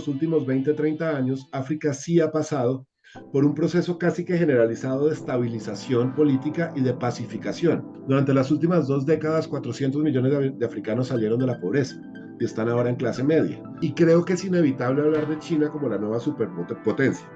los últimos 20, 30 años, África sí ha pasado por un proceso casi que generalizado de estabilización política y de pacificación. Durante las últimas 2 décadas, 400 millones de africanos salieron de la pobreza y están ahora en clase media. Y creo que es inevitable hablar de China como la nueva superpotencia.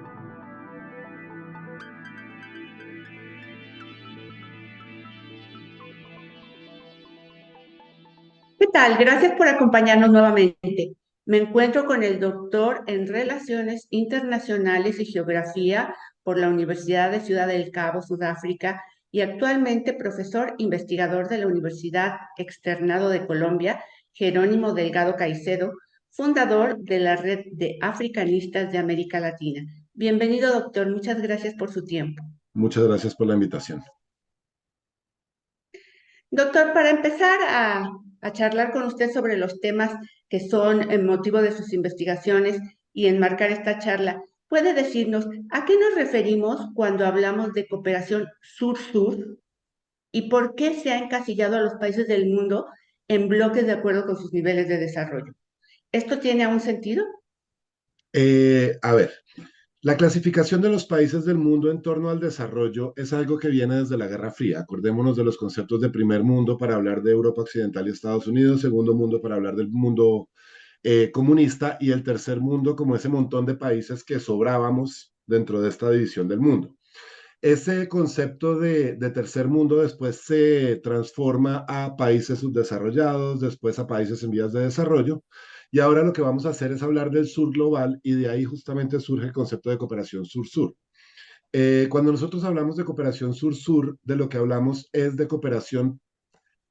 ¿Qué tal? Gracias por acompañarnos nuevamente. Me encuentro con el doctor en Relaciones Internacionales y Geografía por la Universidad de Ciudad del Cabo, Sudáfrica, y actualmente profesor investigador de la Universidad Externado de Colombia, Jerónimo Delgado Caicedo, fundador de la Red de Africanistas de América Latina. Bienvenido, doctor. Muchas gracias por su tiempo. Muchas gracias por la invitación. Doctor, para empezar a charlar con usted sobre los temas que son el motivo de sus investigaciones y enmarcar esta charla, ¿puede decirnos a qué nos referimos cuando hablamos de cooperación sur-sur y por qué se ha encasillado a los países del mundo en bloques de acuerdo con sus niveles de desarrollo? ¿Esto tiene aún sentido? A ver, la clasificación de los países del mundo en torno al desarrollo es algo que viene desde la Guerra Fría. Acordémonos de los conceptos de primer mundo para hablar de Europa Occidental y Estados Unidos, segundo mundo para hablar del mundo comunista y el tercer mundo como ese montón de países que sobrábamos dentro de esta división del mundo. Ese concepto de tercer mundo después se transforma a países subdesarrollados, después a países en vías de desarrollo, y ahora lo que vamos a hacer es hablar del sur global y de ahí justamente surge el concepto de cooperación sur-sur. Cuando nosotros hablamos de cooperación sur-sur, de lo que hablamos es de cooperación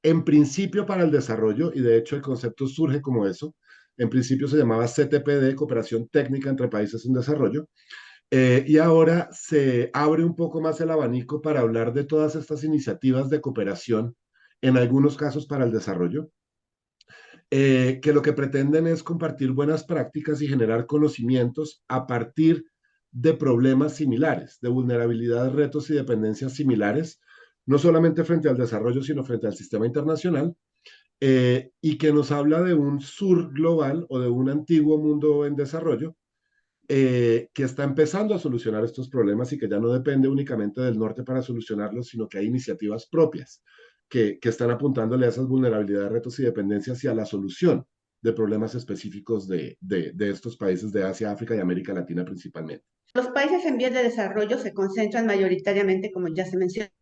en principio para el desarrollo, y de hecho el concepto surge como eso. En principio se llamaba CTPD, Cooperación Técnica entre Países en Desarrollo, y ahora se abre un poco más el abanico para hablar de todas estas iniciativas de cooperación, en algunos casos para el desarrollo, que lo que pretenden es compartir buenas prácticas y generar conocimientos a partir de problemas similares, de vulnerabilidades, retos y dependencias similares, no solamente frente al desarrollo, sino frente al sistema internacional, y que nos habla de un sur global o de un antiguo mundo en desarrollo que está empezando a solucionar estos problemas y que ya no depende únicamente del norte para solucionarlos, sino que hay iniciativas propias que están apuntándole a esas vulnerabilidades, retos y dependencias y a la solución de problemas específicos de estos países de Asia, África y América Latina principalmente. Los países en vías de desarrollo se concentran mayoritariamente, como ya se mencionó,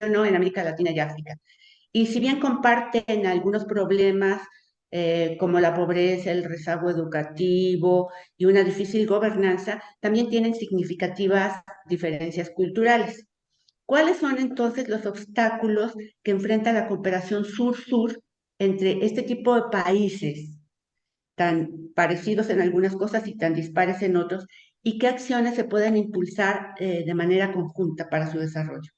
en América Latina y África. Y si bien comparten algunos problemas como la pobreza, el rezago educativo y una difícil gobernanza, también tienen significativas diferencias culturales. ¿Cuáles son entonces los obstáculos que enfrenta la cooperación sur-sur entre este tipo de países tan parecidos en algunas cosas y tan dispares en otros? ¿Y qué acciones se pueden impulsar de manera conjunta para su desarrollo?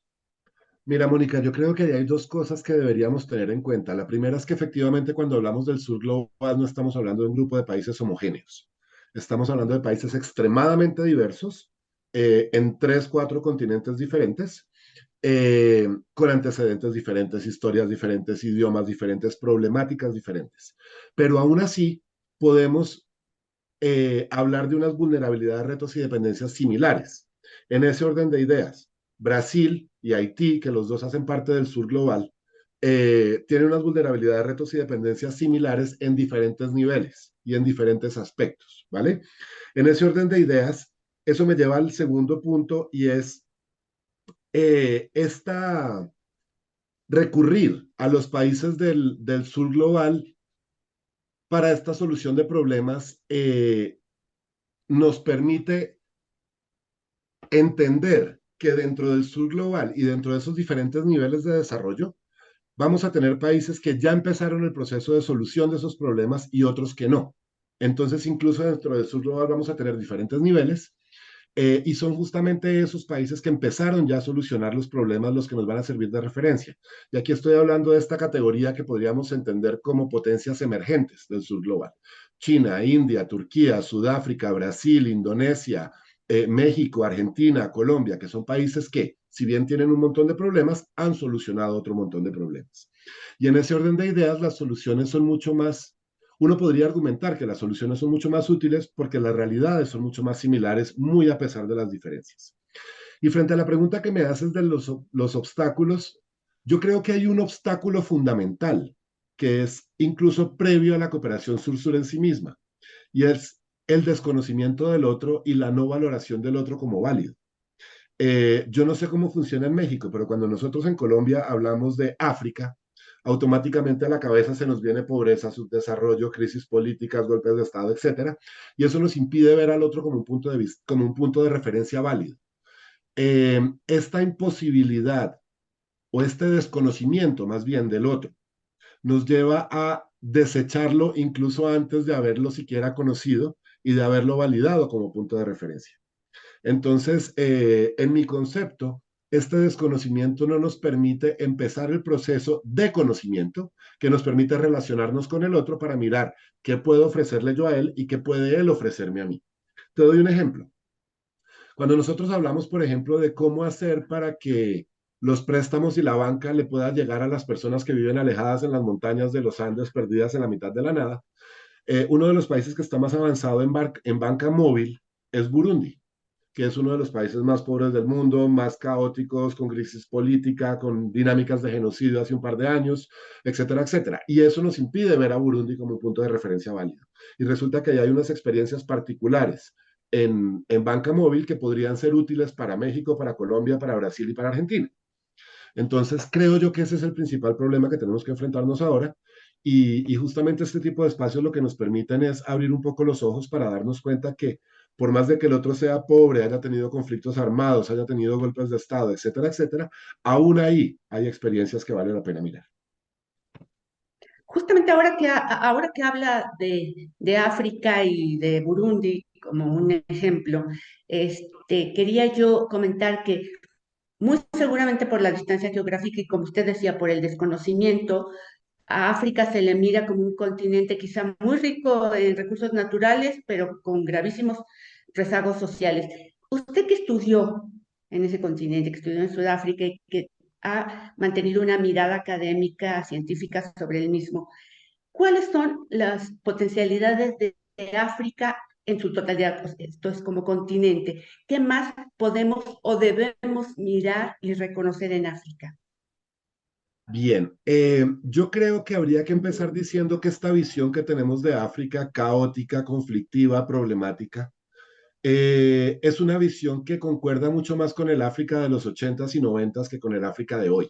Mira, Mónica, yo creo que hay dos cosas que deberíamos tener en cuenta. La primera es que efectivamente cuando hablamos del sur global no estamos hablando de un grupo de países homogéneos. Estamos hablando de países extremadamente diversos en tres, cuatro continentes diferentes, con antecedentes diferentes, historias diferentes, idiomas diferentes, problemáticas diferentes. Pero aún así podemos hablar de unas vulnerabilidades, retos y dependencias similares. En ese orden de ideas, Brasil y Haití, que los dos hacen parte del sur global, tienen unas vulnerabilidades, retos y dependencias similares en diferentes niveles y en diferentes aspectos, ¿vale? En ese orden de ideas, eso me lleva al segundo punto y es esta recurrir a los países del sur global para esta solución de problemas nos permite entender que dentro del sur global y dentro de esos diferentes niveles de desarrollo, vamos a tener países que ya empezaron el proceso de solución de esos problemas y otros que no. Entonces, incluso dentro del sur global vamos a tener diferentes niveles y son justamente esos países que empezaron ya a solucionar los problemas los que nos van a servir de referencia. Y aquí estoy hablando de esta categoría que podríamos entender como potencias emergentes del sur global. China, India, Turquía, Sudáfrica, Brasil, Indonesia, México, Argentina, Colombia, que son países que, si bien tienen un montón de problemas, han solucionado otro montón de problemas. Y en ese orden de ideas, las soluciones son mucho más uno podría argumentar que las soluciones son mucho más útiles porque las realidades son mucho más similares, muy a pesar de las diferencias. Y frente a la pregunta que me haces de los obstáculos, yo creo que hay un obstáculo fundamental que es incluso previo a la cooperación sur-sur en sí misma, y es el desconocimiento del otro y la no valoración del otro como válido. Yo no sé cómo funciona en México, pero cuando nosotros en Colombia hablamos de África, automáticamente a la cabeza se nos viene pobreza, subdesarrollo, crisis políticas, golpes de Estado, etcétera, y eso nos impide ver al otro como un punto de vista, como un punto de referencia válido. Esta imposibilidad o este desconocimiento más bien del otro nos lleva a desecharlo incluso antes de haberlo siquiera conocido y de haberlo validado como punto de referencia. Entonces, en mi concepto, este desconocimiento no nos permite empezar el proceso de conocimiento que nos permite relacionarnos con el otro para mirar qué puedo ofrecerle yo a él y qué puede él ofrecerme a mí. Te doy un ejemplo. Cuando nosotros hablamos, por ejemplo, de cómo hacer para que los préstamos y la banca le puedan llegar a las personas que viven alejadas en las montañas de los Andes, perdidas en la mitad de la nada, uno de los países que está más avanzado en banca móvil es Burundi, que es uno de los países más pobres del mundo, más caóticos, con crisis política, con dinámicas de genocidio hace un par de años, etcétera, etcétera. Y eso nos impide ver a Burundi como un punto de referencia válido. Y resulta que hay unas experiencias particulares en banca móvil que podrían ser útiles para México, para Colombia, para Brasil y para Argentina. Entonces, creo yo que ese es el principal problema que tenemos que enfrentarnos ahora. Y justamente este tipo de espacios lo que nos permiten es abrir un poco los ojos para darnos cuenta que por más de que el otro sea pobre, haya tenido conflictos armados, haya tenido golpes de Estado, etcétera, etcétera, aún ahí hay experiencias que vale la pena mirar. Justamente ahora que habla de África y de Burundi como un ejemplo, quería yo comentar que muy seguramente por la distancia geográfica y como usted decía, por el desconocimiento, a África se le mira como un continente quizá muy rico en recursos naturales, pero con gravísimos rezagos sociales. Usted que estudió en ese continente, que estudió en Sudáfrica y que ha mantenido una mirada académica, científica sobre el mismo, ¿cuáles son las potencialidades de África en su totalidad? Pues esto es como continente. ¿Qué más podemos o debemos mirar y reconocer en África? Bien, yo creo que habría que empezar diciendo que esta visión que tenemos de África, caótica, conflictiva, problemática, es una visión que concuerda mucho más con el África de los 80s y 90s que con el África de hoy.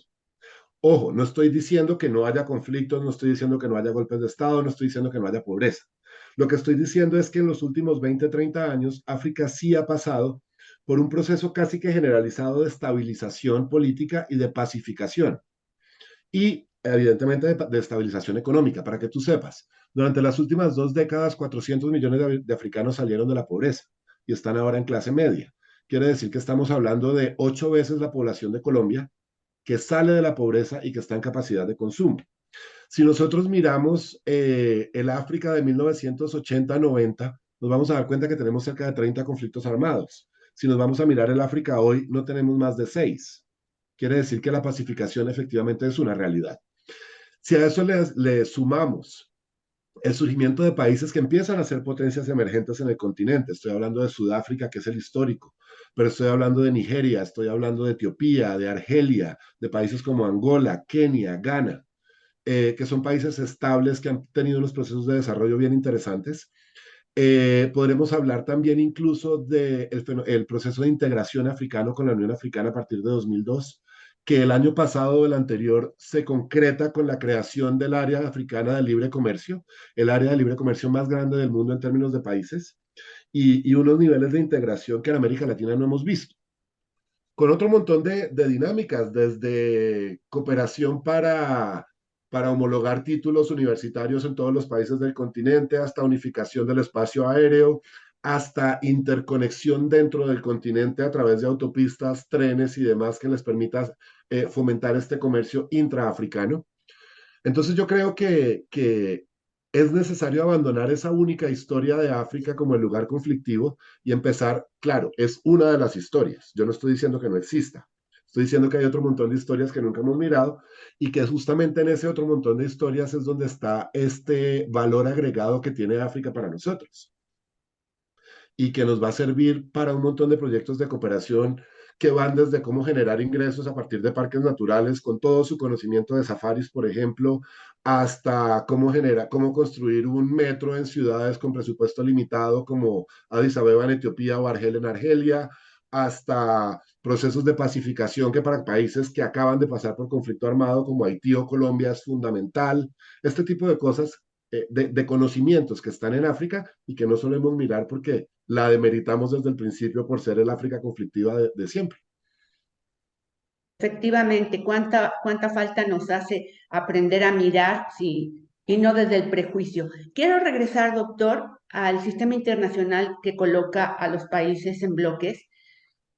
Ojo, no estoy diciendo que no haya conflictos, no estoy diciendo que no haya golpes de Estado, no estoy diciendo que no haya pobreza. Lo que estoy diciendo es que en los últimos 20, 30 años, África sí ha pasado por un proceso casi que generalizado de estabilización política y de pacificación y evidentemente de estabilización económica. Para que tú sepas, durante las últimas 2 décadas, 400 millones de africanos salieron de la pobreza y están ahora en clase media. Quiere decir que estamos hablando de 8 veces la población de Colombia que sale de la pobreza y que está en capacidad de consumo. Si nosotros miramos el África de 1980-90, nos vamos a dar cuenta que tenemos cerca de 30 conflictos armados. Si nos vamos a mirar el África hoy, no tenemos más de 6. Quiere decir que la pacificación efectivamente es una realidad. Si a eso le sumamos el surgimiento de países que empiezan a ser potencias emergentes en el continente, estoy hablando de Sudáfrica, que es el histórico, pero estoy hablando de Nigeria, estoy hablando de Etiopía, de Argelia, de países como Angola, Kenia, Ghana, que son países estables que han tenido unos procesos de desarrollo bien interesantes. Podremos hablar también incluso del el proceso de integración africano con la Unión Africana a partir de 2002, que el año pasado o el anterior se concreta con la creación del área africana de libre comercio, el área de libre comercio más grande del mundo en términos de países, y unos niveles de integración que en América Latina no hemos visto con otro montón de dinámicas, desde cooperación para homologar títulos universitarios en todos los países del continente, hasta unificación del espacio aéreo, hasta interconexión dentro del continente a través de autopistas, trenes y demás que les permita fomentar este comercio intraafricano. Entonces yo creo que es necesario abandonar esa única historia de África como el lugar conflictivo y empezar, claro, es una de las historias. Yo no estoy diciendo que no exista. Estoy diciendo que hay otro montón de historias que nunca hemos mirado y que justamente en ese otro montón de historias es donde está este valor agregado que tiene África para nosotros y que nos va a servir para un montón de proyectos de cooperación que van desde cómo generar ingresos a partir de parques naturales, con todo su conocimiento de safaris, por ejemplo, hasta cómo construir un metro en ciudades con presupuesto limitado como Addis Abeba en Etiopía o Argel en Argelia, hasta procesos de pacificación que para países que acaban de pasar por conflicto armado como Haití o Colombia es fundamental. Este tipo de cosas, de conocimientos que están en África y que no solemos mirar porque la demeritamos desde el principio por ser el África conflictiva de siempre. Efectivamente, cuánta falta nos hace aprender a mirar, sí, y no desde el prejuicio. Quiero regresar, doctor, al sistema internacional que coloca a los países en bloques,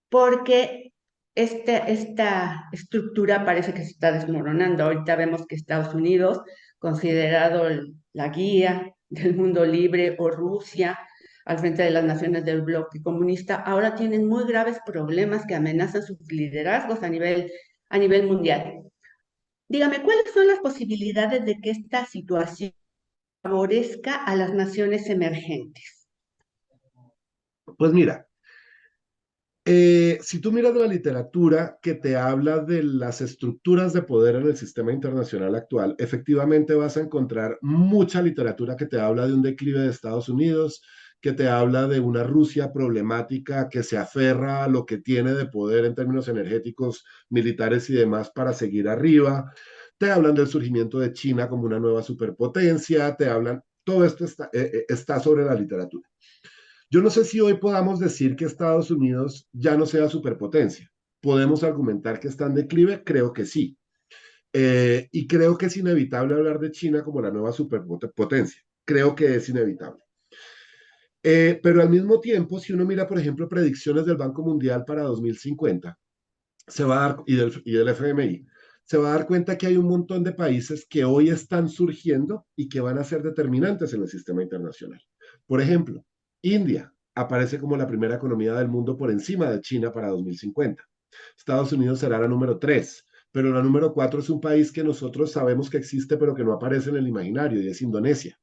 porque esta estructura parece que se está desmoronando. Ahorita vemos que Estados Unidos, considerado la guía del mundo libre, o Rusia, al frente de las naciones del bloque comunista, ahora tienen muy graves problemas que amenazan sus liderazgos a nivel mundial. Dígame, ¿cuáles son las posibilidades de que esta situación favorezca a las naciones emergentes? Pues mira, si tú miras la literatura que te habla de las estructuras de poder en el sistema internacional actual, efectivamente vas a encontrar mucha literatura que te habla de un declive de Estados Unidos, que te habla de una Rusia problemática que se aferra a lo que tiene de poder en términos energéticos, militares y demás para seguir arriba. Te hablan del surgimiento de China como una nueva superpotencia, te hablan, todo esto está sobre la literatura. Yo no sé si hoy podamos decir que Estados Unidos ya no sea superpotencia. ¿Podemos argumentar que está en declive? Creo que sí. Y creo que es inevitable hablar de China como la nueva superpotencia. Creo que es inevitable. Pero al mismo tiempo, si uno mira, por ejemplo, predicciones del Banco Mundial para 2050, se va a dar, y del FMI, se va a dar cuenta que hay un montón de países que hoy están surgiendo y que van a ser determinantes en el sistema internacional. Por ejemplo, India aparece como la primera economía del mundo por encima de China para 2050. Estados Unidos será la número 3, pero la número 4 es un país que nosotros sabemos que existe, pero que no aparece en el imaginario, y es Indonesia.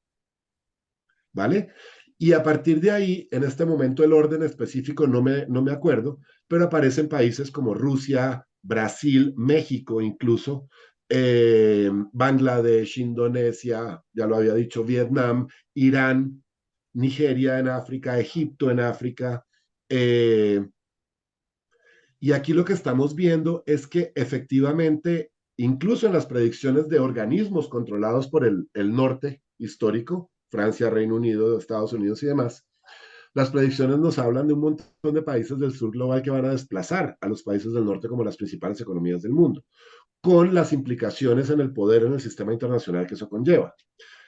¿Vale? Y a partir de ahí, en este momento el orden específico no me acuerdo, pero aparecen países como Rusia, Brasil, México incluso, Bangladesh, Indonesia, ya lo había dicho, Vietnam, Irán, Nigeria en África, Egipto en África. eh, y aquí lo que estamos viendo es que efectivamente, incluso en las predicciones de organismos controlados por el norte histórico, Francia, Reino Unido, Estados Unidos y demás, las predicciones nos hablan de un montón de países del sur global que van a desplazar a los países del norte como las principales economías del mundo, con las implicaciones en el poder en el sistema internacional que eso conlleva.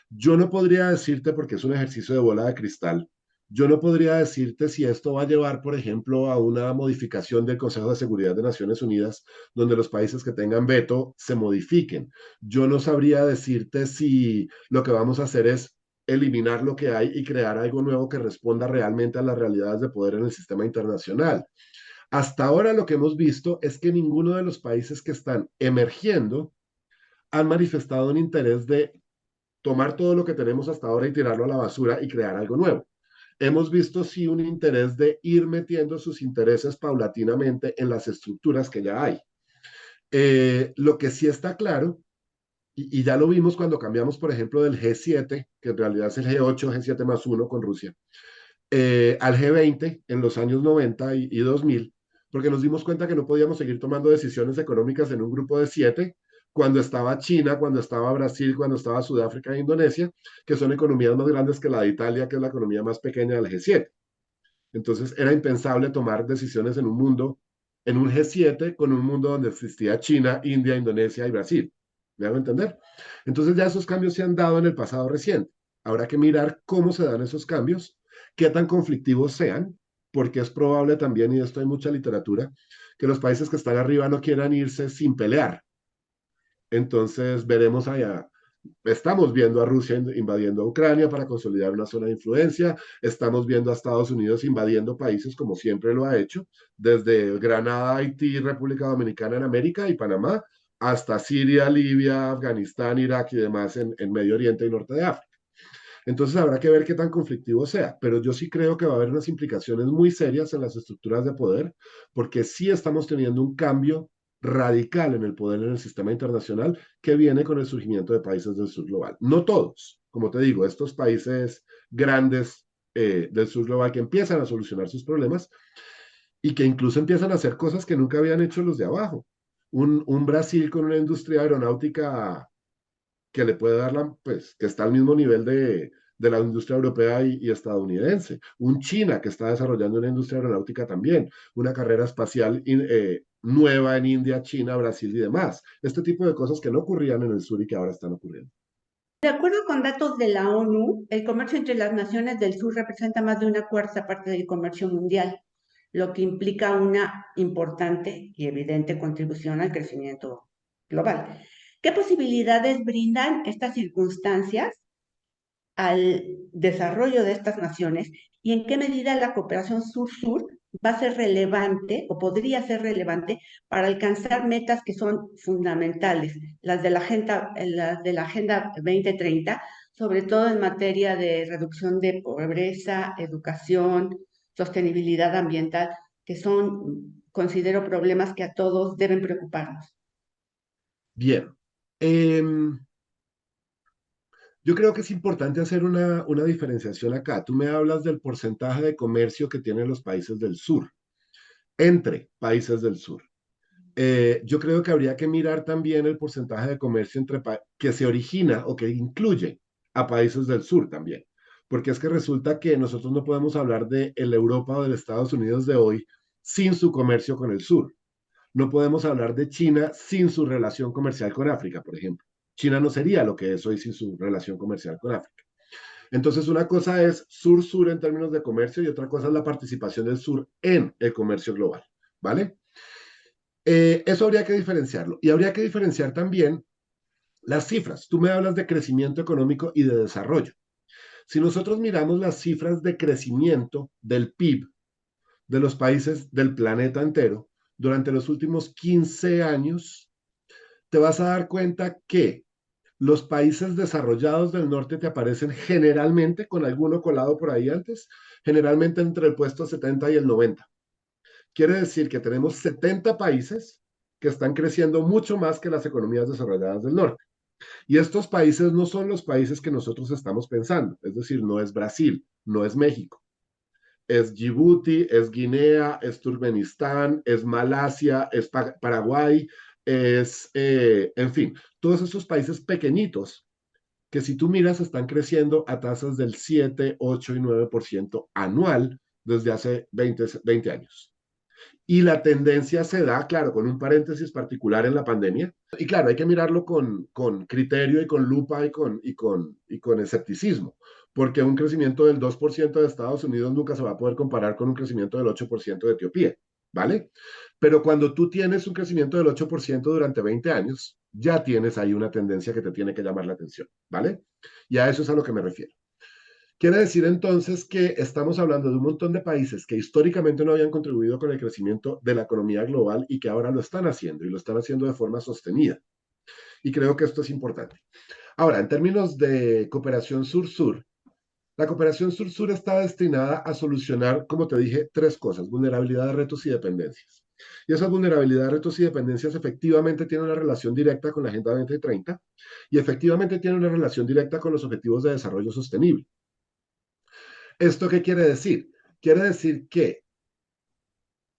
Yo no podría decirte, porque es un ejercicio de bola de cristal, yo no podría decirte si esto va a llevar, por ejemplo, a una modificación del Consejo de Seguridad de Naciones Unidas, donde los países que tengan veto se modifiquen. Yo no sabría decirte si lo que vamos a hacer es eliminar lo que hay y crear algo nuevo que responda realmente a las realidades de poder en el sistema internacional. Hasta ahora lo que hemos visto es que ninguno de los países que están emergiendo han manifestado un interés de tomar todo lo que tenemos hasta ahora y tirarlo a la basura y crear algo nuevo. Hemos visto sí un interés de ir metiendo sus intereses paulatinamente en las estructuras que ya hay. Lo que sí está claro, y ya lo vimos cuando cambiamos, por ejemplo, del G7, que en realidad es el G8, G7 más uno con Rusia, al G20 en los años 90 y 2000, porque nos dimos cuenta que no podíamos seguir tomando decisiones económicas en un grupo de 7 cuando estaba China, cuando estaba Brasil, cuando estaba Sudáfrica e Indonesia, que son economías más grandes que la de Italia, que es la economía más pequeña del G7. Entonces era impensable tomar decisiones en un mundo, en un G7, con un mundo donde existía China, India, Indonesia y Brasil. ¿Me hago entender? Entonces ya esos cambios se han dado en el pasado reciente. Habrá que mirar cómo se dan esos cambios, qué tan conflictivos sean, porque es probable también, y de esto hay mucha literatura, que los países que están arriba no quieran irse sin pelear. Entonces veremos allá Estamos viendo a Rusia invadiendo a Ucrania para consolidar una zona de influencia, estamos viendo a Estados Unidos invadiendo países como siempre lo ha hecho, desde Granada, Haití, República Dominicana en América y Panamá, hasta Siria, Libia, Afganistán, Irak y demás en Medio Oriente y Norte de África. Entonces habrá que ver qué tan conflictivo sea, pero yo sí creo que va a haber unas implicaciones muy serias en las estructuras de poder, porque sí estamos teniendo un cambio radical en el poder en el sistema internacional que viene con el surgimiento de países del sur global. No todos, como te digo, estos países grandes del sur global que empiezan a solucionar sus problemas y que incluso empiezan a hacer cosas que nunca habían hecho los de abajo. Un Brasil con una industria aeronáutica que le puede dar la, pues, que está al mismo nivel de la industria europea y estadounidense. Un China que está desarrollando una industria aeronáutica también, una carrera espacial nueva en India, China, Brasil y demás. Este tipo de cosas que no ocurrían en el sur y que ahora están ocurriendo. De acuerdo con datos de la ONU, el comercio entre las naciones del sur representa más de una cuarta parte del comercio mundial, lo que implica una importante y evidente contribución al crecimiento global. ¿Qué posibilidades brindan estas circunstancias al desarrollo de estas naciones y en qué medida la cooperación sur-sur va a ser relevante o podría ser relevante para alcanzar metas que son fundamentales, las de la Agenda 2030, sobre todo en materia de reducción de pobreza, educación, sostenibilidad ambiental, que son, considero, problemas que a todos deben preocuparnos. Bien. Eh, yo creo que es importante hacer una diferenciación acá. Tú me hablas del porcentaje de comercio que tienen los países del sur, entre países del sur. Yo creo que habría que mirar también el porcentaje de comercio que se origina o que incluye a países del sur también. Porque es que resulta que nosotros no podemos hablar de el Europa o del Estados Unidos de hoy sin su comercio con el sur. No podemos hablar de China sin su relación comercial con África, por ejemplo. China no sería lo que es hoy sin su relación comercial con África. Entonces, una cosa es sur-sur en términos de comercio y otra cosa es la participación del sur en el comercio global, ¿vale? Eso habría que diferenciarlo. Y habría que diferenciar también las cifras. Tú me hablas de crecimiento económico y de desarrollo. Si nosotros miramos las cifras de crecimiento del PIB de los países del planeta entero durante los últimos 15 años, te vas a dar cuenta que los países desarrollados del norte te aparecen generalmente, con alguno colado por ahí antes, generalmente entre el puesto 70 y el 90. Quiere decir que tenemos 70 países que están creciendo mucho más que las economías desarrolladas del norte. Y estos países no son los países que nosotros estamos pensando, es decir, no es Brasil, no es México, es Djibouti, es Guinea, es Turkmenistán, es Malasia, es Paraguay, en fin, todos esos países pequeñitos que si tú miras están creciendo a tasas del 7, 8 y 9% anual desde hace 20 años. Y la tendencia se da, claro, con un paréntesis particular en la pandemia. Y claro, hay que mirarlo con criterio y con lupa y con escepticismo, porque un crecimiento del 2% de Estados Unidos nunca se va a poder comparar con un crecimiento del 8% de Etiopía, ¿vale? Pero cuando tú tienes un crecimiento del 8% durante 20 años, ya tienes ahí una tendencia que te tiene que llamar la atención, ¿vale? Y a eso es a lo que me refiero. Quiere decir entonces que estamos hablando de un montón de países que históricamente no habían contribuido con el crecimiento de la economía global y que ahora lo están haciendo y lo están haciendo de forma sostenida. Y creo que esto es importante. Ahora, en términos de cooperación sur-sur, la cooperación sur-sur está destinada a solucionar, como te dije, tres cosas: vulnerabilidad, retos y dependencias. Y esas vulnerabilidades, retos y dependencias efectivamente tienen una relación directa con la Agenda 2030 y efectivamente tienen una relación directa con los objetivos de desarrollo sostenible. ¿Esto qué quiere decir? Quiere decir que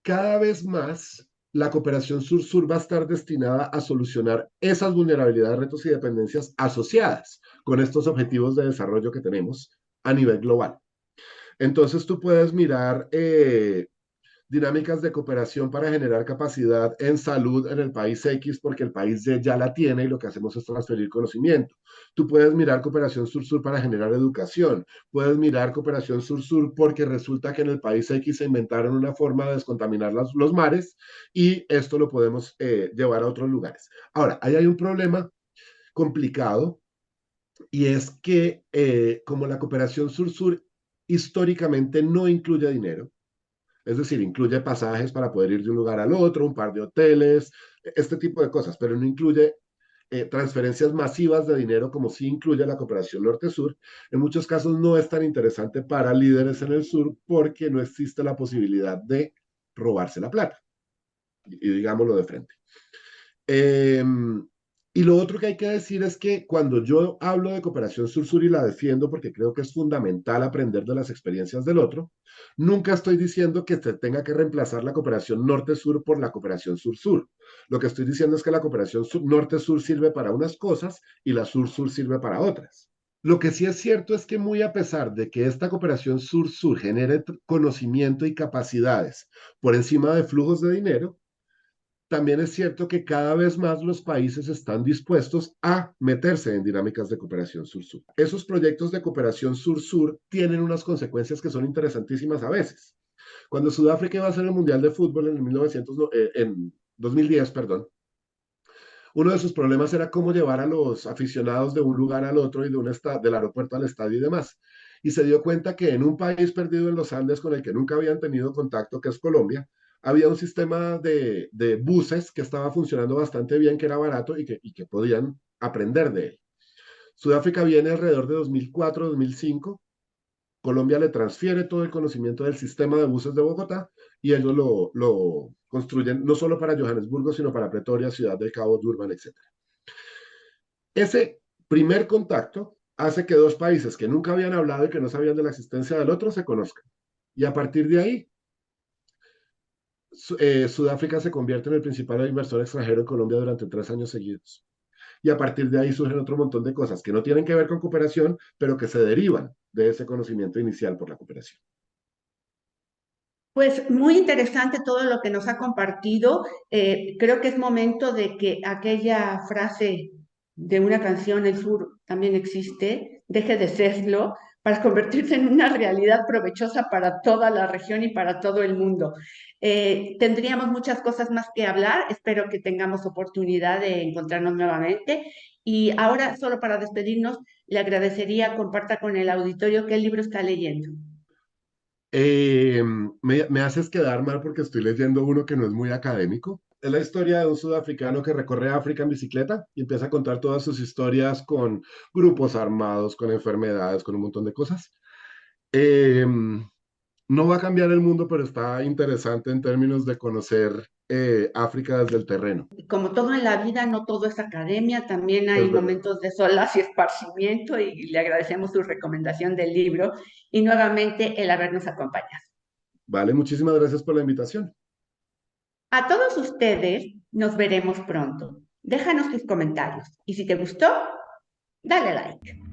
cada vez más la cooperación sur-sur va a estar destinada a solucionar esas vulnerabilidades, retos y dependencias asociadas con estos objetivos de desarrollo que tenemos a nivel global. Entonces tú puedes mirar dinámicas de cooperación para generar capacidad en salud en el país X porque el país Y ya la tiene y lo que hacemos es transferir conocimiento. Tú puedes mirar cooperación sur-sur para generar educación. Puedes mirar cooperación sur-sur porque resulta que en el país X se inventaron una forma de descontaminar los mares y esto lo podemos llevar a otros lugares. Ahora, ahí hay un problema complicado y es que como la cooperación sur-sur históricamente no incluye dinero, es decir, incluye pasajes para poder ir de un lugar al otro, un par de hoteles, este tipo de cosas, pero no incluye transferencias masivas de dinero como sí incluye la cooperación norte-sur. En muchos casos no es tan interesante para líderes en el sur porque no existe la posibilidad de robarse la plata, y digámoslo de frente. Eh, y lo otro que hay que decir es que cuando yo hablo de cooperación sur-sur y la defiendo porque creo que es fundamental aprender de las experiencias del otro, nunca estoy diciendo que se tenga que reemplazar la cooperación norte-sur por la cooperación sur-sur. Lo que estoy diciendo es que la cooperación norte-sur sirve para unas cosas y la sur-sur sirve para otras. Lo que sí es cierto es que muy a pesar de que esta cooperación sur-sur genere conocimiento y capacidades por encima de flujos de dinero, también es cierto que cada vez más los países están dispuestos a meterse en dinámicas de cooperación sur-sur. Esos proyectos de cooperación sur-sur tienen unas consecuencias que son interesantísimas a veces. Cuando Sudáfrica iba a hacer el Mundial de Fútbol en, 1900, en 2010, perdón, uno de sus problemas era cómo llevar a los aficionados de un lugar al otro y de del aeropuerto al estadio y demás. Y se dio cuenta que en un país perdido en los Andes con el que nunca habían tenido contacto, que es Colombia, había un sistema de buses que estaba funcionando bastante bien, que era barato y que podían aprender de él. Sudáfrica viene alrededor de 2004-2005. Colombia le transfiere todo el conocimiento del sistema de buses de Bogotá y ellos lo construyen no solo para Johannesburgo, sino para Pretoria, Ciudad del Cabo, Durban, etc. Ese primer contacto hace que dos países que nunca habían hablado y que no sabían de la existencia del otro se conozcan. Y a partir de ahí, Sudáfrica se convierte en el principal inversor extranjero en Colombia durante 3 años seguidos. Y a partir de ahí surgen otro montón de cosas que no tienen que ver con cooperación, pero que se derivan de ese conocimiento inicial por la cooperación. Pues muy interesante todo lo que nos ha compartido. Creo que es momento de que aquella frase de una canción, El Sur también existe, deje de serlo para convertirse en una realidad provechosa para toda la región y para todo el mundo. Tendríamos muchas cosas más que hablar. Espero que tengamos oportunidad de encontrarnos nuevamente. Y ahora, solo para despedirnos, le agradecería comparta con el auditorio qué libro está leyendo. Eh, me haces quedar mal porque estoy leyendo uno que no es muy académico. Es la historia de un sudafricano que recorre África en bicicleta y empieza a contar todas sus historias con grupos armados, con enfermedades, con un montón de cosas. Eh, no va a cambiar el mundo, pero está interesante en términos de conocer África desde el terreno. Como todo en la vida, no todo es academia, también Es hay verdad. momentos de solas y esparcimiento y le agradecemos su recomendación del libro y nuevamente el habernos acompañado. Vale, muchísimas gracias por la invitación. A todos ustedes nos veremos pronto. Déjanos tus comentarios y si te gustó, dale like.